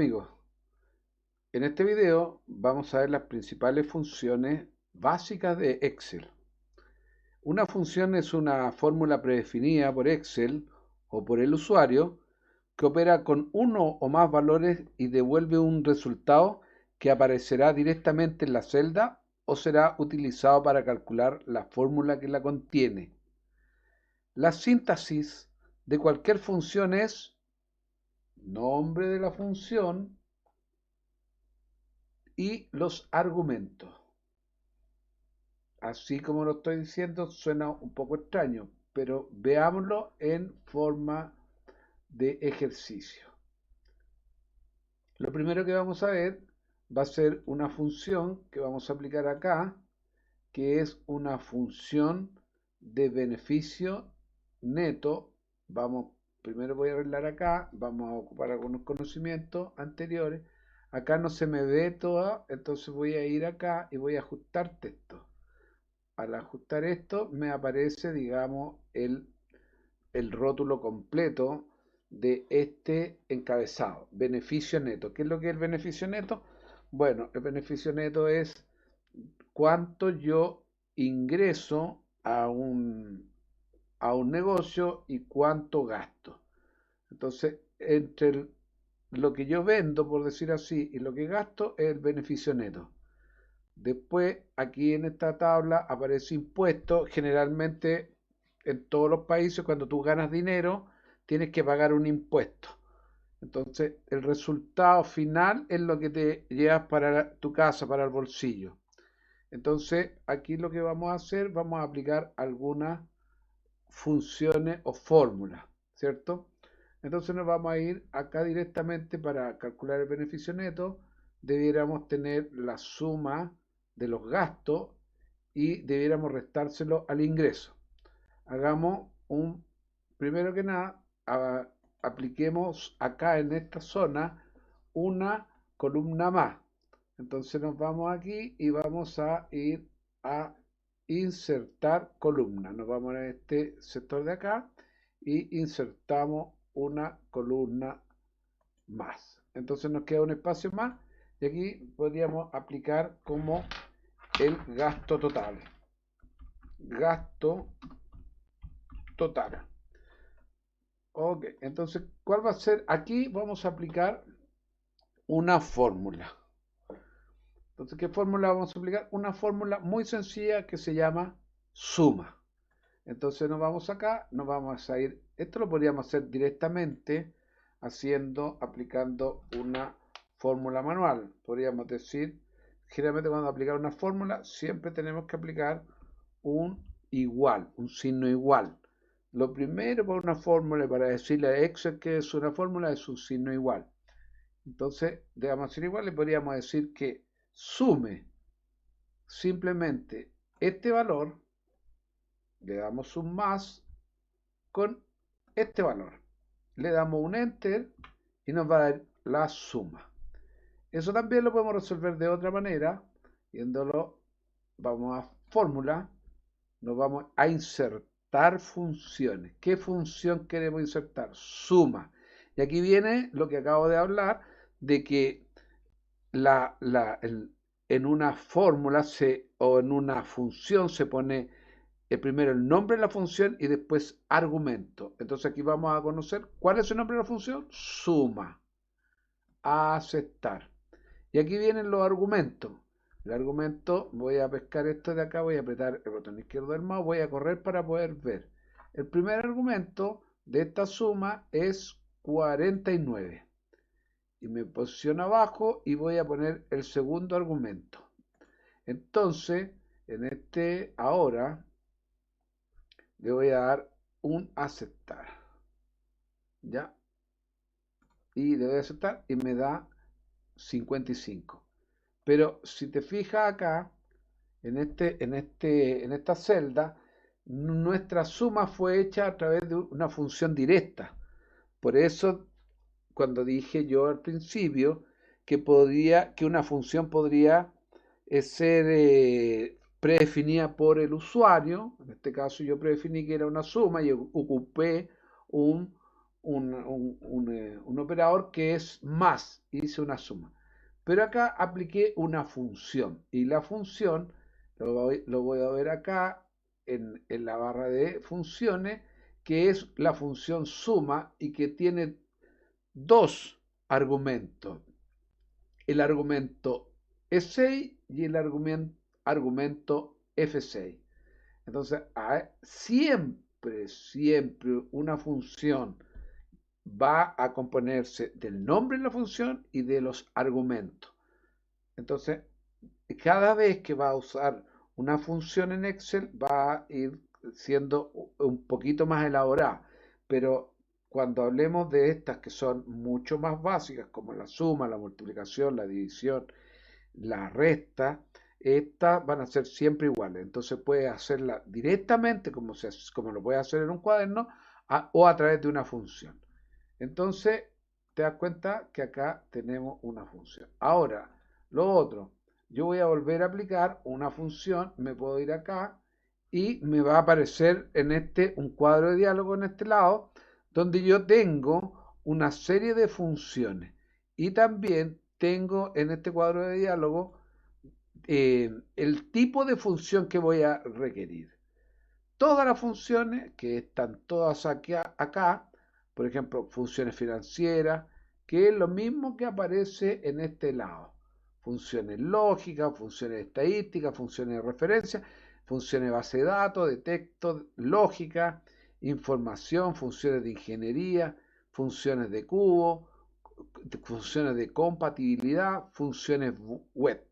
amigos, en este video vamos a ver las principales funciones básicas de Excel. Una función es una fórmula predefinida por Excel o por el usuario que opera con uno o más valores y devuelve un resultado que aparecerá directamente en la celda o será utilizado para calcular la fórmula que la contiene. La síntesis de cualquier función es nombre de la función y los argumentos. Así como lo estoy diciendo, suena un poco extraño, pero veámoslo en forma de ejercicio. Lo primero que vamos a ver va a ser una función que vamos a aplicar acá, que es una función de beneficio neto. Primero voy a arreglar acá, vamos a ocupar algunos conocimientos anteriores. Acá no se me ve toda, entonces voy a ir acá y voy a ajustar texto. Al ajustar esto me aparece, digamos, el rótulo completo de este encabezado, beneficio neto. ¿Qué es lo que es el beneficio neto? Bueno, el beneficio neto es cuánto yo ingreso a un negocio y cuánto gasto. Entonces, entre lo que yo vendo, por decir así, y lo que gasto es el beneficio neto. Después, aquí en esta tabla aparece impuesto. Generalmente, en todos los países, cuando tú ganas dinero, tienes que pagar un impuesto. Entonces, el resultado final es lo que te llevas para tu casa, para el bolsillo. Entonces, aquí lo que vamos a hacer, vamos a aplicar algunas funciones o fórmulas, ¿cierto? Entonces nos vamos a ir acá directamente para calcular el beneficio neto. Debiéramos tener la suma de los gastos y debiéramos restárselo al ingreso. Hagamos primero que nada, apliquemos acá en esta zona una columna más. Entonces nos vamos aquí y vamos a ir a insertar columna. Nos vamos a este sector de acá y insertamos una columna más. Entonces nos queda un espacio más y aquí podríamos aplicar como el gasto total. Gasto total. Ok, entonces, ¿cuál va a ser? Aquí vamos a aplicar una fórmula. Entonces, ¿qué fórmula vamos a aplicar? Una fórmula muy sencilla que se llama suma. Entonces nos vamos acá, nos vamos a ir, esto lo podríamos hacer directamente aplicando una fórmula manual. Podríamos decir, generalmente cuando aplicar una fórmula, siempre tenemos que aplicar un igual, un signo igual. Lo primero para una fórmula, para decirle a Excel que es una fórmula, es un signo igual. Entonces, de signo igual, le podríamos decir que sume simplemente este valor, le damos un más con este valor. Le damos un enter y nos va a dar la suma. Eso también lo podemos resolver de otra manera, viéndolo, vamos a fórmula, nos vamos a insertar funciones. ¿Qué función queremos insertar? Suma. Y aquí viene lo que acabo de hablar, de que en una fórmula o en una función se pone primero el nombre de la función y después argumento. Entonces aquí vamos a conocer cuál es el nombre de la función. Suma. Aceptar. Y aquí vienen los argumentos. El argumento, voy a pescar esto de acá, voy a apretar el botón izquierdo del mouse, voy a correr para poder ver. El primer argumento de esta suma es 49. Y me posiciono abajo y voy a poner el segundo argumento. Entonces, ahora le voy a dar un aceptar. ¿Ya? Y le doy a aceptar y me da 55. Pero si te fijas acá, en esta celda, nuestra suma fue hecha a través de una función directa. Por eso, cuando dije yo al principio que una función podría ser predefinida por el usuario, en este caso yo predefiní que era una suma y ocupé un un operador que es más, hice una suma. Pero acá apliqué una función y la función, lo voy a ver acá en la barra de funciones, que es la función suma y que tiene dos argumentos, el argumento E6 y el argumento F6. Entonces, siempre una función va a componerse del nombre de la función y de los argumentos. Entonces, cada vez que va a usar una función en Excel va a ir siendo un poquito más elaborada, pero cuando hablemos de estas que son mucho más básicas, como la suma, la multiplicación, la división, la resta, estas van a ser siempre iguales. Entonces puedes hacerla directamente, como lo puedes hacer en un cuaderno, o a través de una función. Entonces, te das cuenta que acá tenemos una función. Ahora, lo otro, yo voy a volver a aplicar una función, me puedo ir acá y me va a aparecer en un cuadro de diálogo en este lado, donde yo tengo una serie de funciones y también tengo en este cuadro de diálogo el tipo de función que voy a requerir. Todas las funciones que están todas acá, por ejemplo, funciones financieras, que es lo mismo que aparece en este lado. Funciones lógicas, funciones estadísticas, funciones de referencia, funciones de base de datos, de texto, lógica, información, funciones de ingeniería, funciones de cubo, funciones de compatibilidad, funciones web.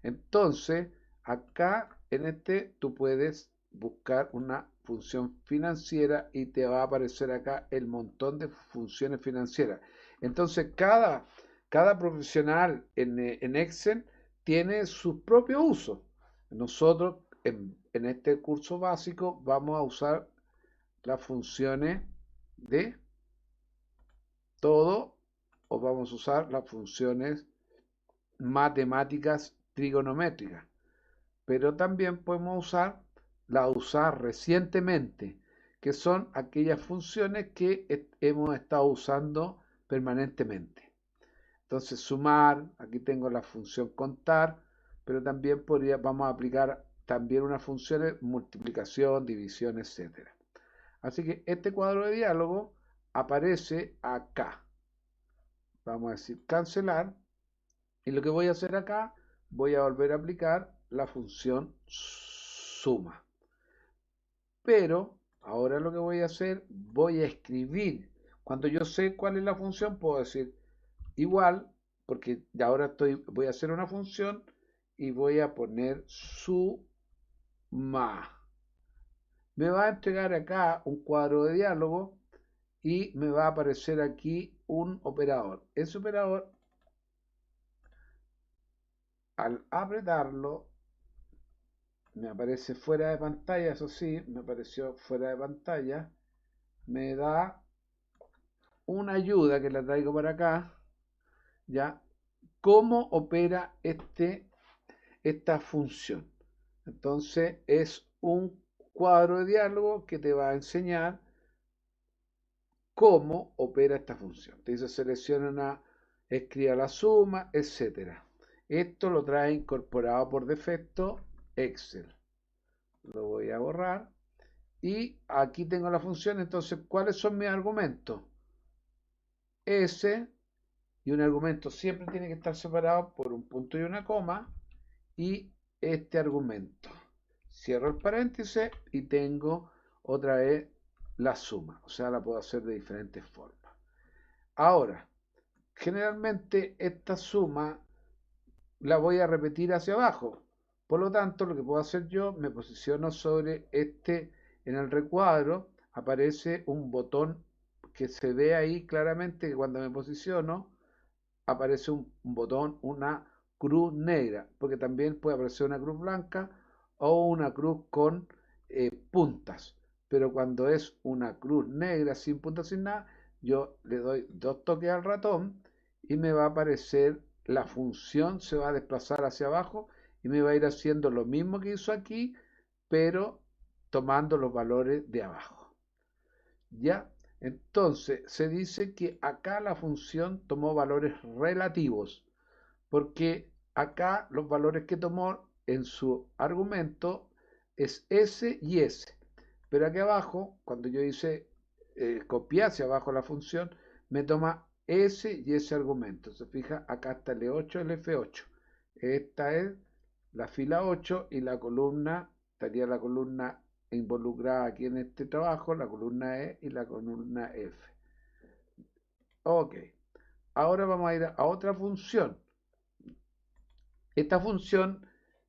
Entonces, acá en tú puedes buscar una función financiera y te va a aparecer acá el montón de funciones financieras. Entonces, cada profesional en Excel tiene su propio uso. Nosotros en este curso básico vamos a usar las funciones de todo o vamos a usar las funciones matemáticas trigonométricas, pero también podemos usar recientemente, que son aquellas funciones que hemos estado usando permanentemente. Entonces, sumar, aquí tengo la función contar, pero también vamos a aplicar también unas funciones multiplicación, división, etcétera. Así que este cuadro de diálogo aparece acá. Vamos a decir cancelar. Y lo que voy a hacer acá, voy a volver a aplicar la función suma. Pero ahora lo que voy a hacer, voy a escribir. Cuando yo sé cuál es la función, puedo decir igual, porque ya ahora voy a hacer una función y voy a poner suma. Me va a entregar acá un cuadro de diálogo y me va a aparecer aquí un operador. Ese operador, al apretarlo, me aparece fuera de pantalla, eso sí, me apareció fuera de pantalla, me da una ayuda que la traigo para acá, ya, cómo opera esta función. Entonces es un cuadro de diálogo que te va a enseñar cómo opera esta función. Te dice selecciona escriba la suma, etcétera. Esto lo trae incorporado por defecto Excel. Lo voy a borrar. Y aquí tengo la función, entonces, ¿cuáles son mis argumentos? S, y un argumento siempre tiene que estar separado por un punto y una coma, y este argumento. Cierro el paréntesis y tengo otra vez la suma, o sea, la puedo hacer de diferentes formas. Ahora, generalmente esta suma la voy a repetir hacia abajo. Por lo tanto, lo que puedo hacer yo, me posiciono sobre en el recuadro, aparece un botón que se ve ahí claramente que cuando me posiciono, aparece un botón, una cruz negra, porque también puede aparecer una cruz blanca o una cruz con puntas. Pero cuando es una cruz negra sin puntas, sin nada, yo le doy dos toques al ratón y me va a aparecer la función, se va a desplazar hacia abajo y me va a ir haciendo lo mismo que hizo aquí, pero tomando los valores de abajo. ¿Ya? Entonces, se dice que acá la función tomó valores relativos, porque acá los valores que tomó en su argumento es S y S. Pero aquí abajo, cuando yo hice copiar hacia abajo la función, me toma S y ese argumento. Se fija, acá está el E8 y el F8. Esta es la fila 8 y la columna, estaría la columna involucrada aquí en este trabajo, la columna E y la columna F. Ok, ahora vamos a ir a otra función. Esta función,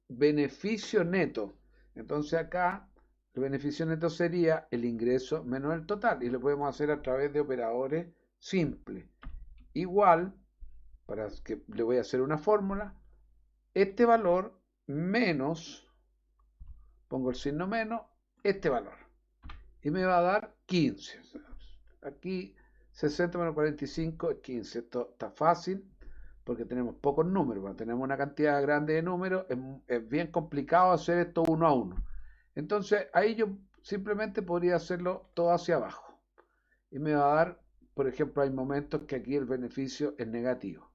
beneficio neto. Entonces acá el beneficio neto sería el ingreso menos el total y lo podemos hacer a través de operadores simples. Igual, para que le voy a hacer una fórmula, este valor menos, pongo el signo menos, este valor. Y me va a dar 15. Aquí 60 menos 45 es 15. Esto está fácil porque tenemos pocos números. Cuando tenemos una cantidad grande de números, es bien complicado hacer esto uno a uno. Entonces ahí yo simplemente podría hacerlo todo hacia abajo. Y me va a dar, por ejemplo, hay momentos que aquí el beneficio es negativo.